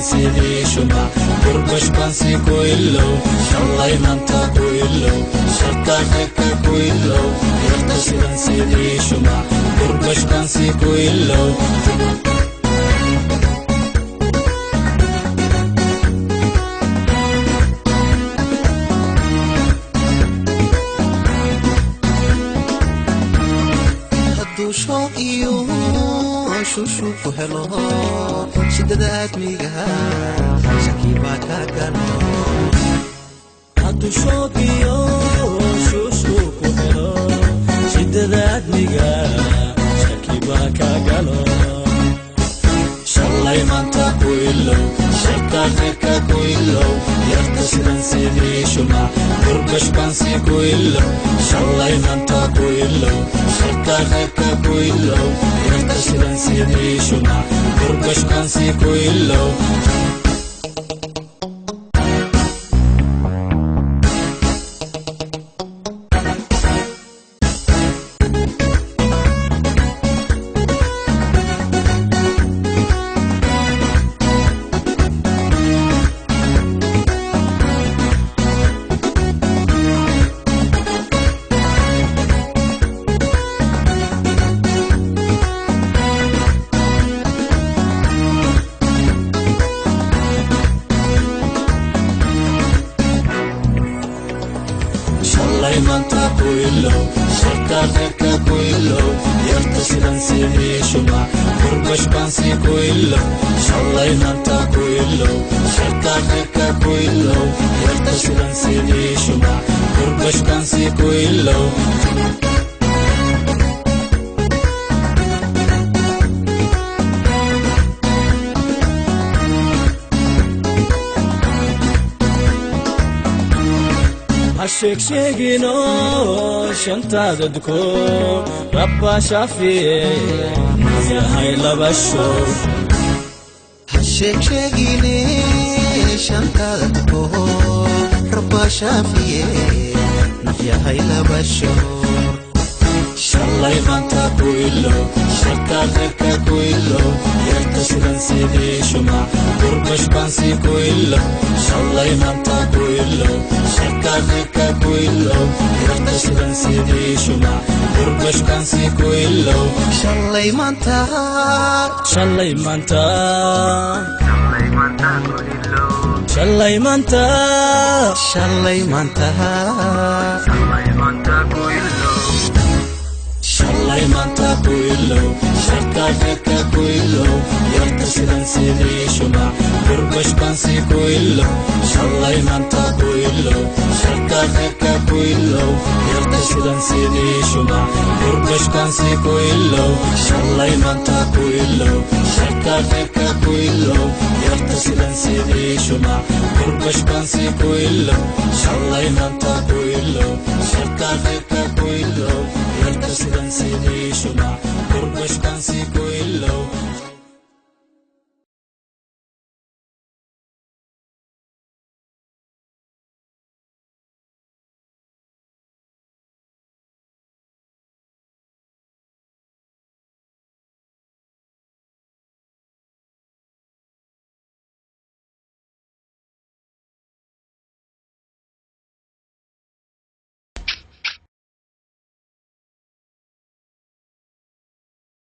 sidan sidii shuma gurbash bansi ku ilow shalay maanta ku ilow shartaka ku ilow yarta sidan sidii shuma gurbash bansi ku ilow شوق iyo shushu helo shidadaad miga shakiba ka galo hadu shooq iyo shushu helo shidadaad miga shakiba ka galo shalay maanta ku ilow shartaka ku ilow yarta sidan sidii shuma gurbash bansi ku ilow shalay maanta ku ilow shartaka ku ilow yarta sidan sidii shuma gurbash bansi ku ilow shalay maanta ku ilow shartaka ku ilow yarta sidan sidii shuma gurbash bansi ku ilow shalay maanta ku ilow shartaka ku ilow yarta sidan sidii shuma gurbash bansi ku ilow عشق شيقينو شنتا ددكو ربا شافي يا هاي لبشو عشق شيقيني شنتا ددكو ربا شافي يا هاي لبشو shalay maanta ku ilow shartaka ku ilow yarta sidan sidii shuma gurbash bansi ku ilow shalay maanta ku ilow shartaka ku ilow yarta sidan sidii shuma gurbash bansi ku ilow shalay maanta shalay maanta ku ilow shalay maanta shalay maanta ku ilow shalay maanta ku ilow shartaka ku ilow yarta sidan sidii shuma gurbash bansi ku ilow shalay maanta ku ilow shartaka ku ilow yarta sidan sidii shuma gurbash bansi ku ilow shalay maanta ku ilow shartaka ku ilow yarta sidan sidii shuma gurbash bansi ku ilow shalay maanta ku ilow shartaka ku ilow yarta sidan sidii shuma gurbash bansi ku ilow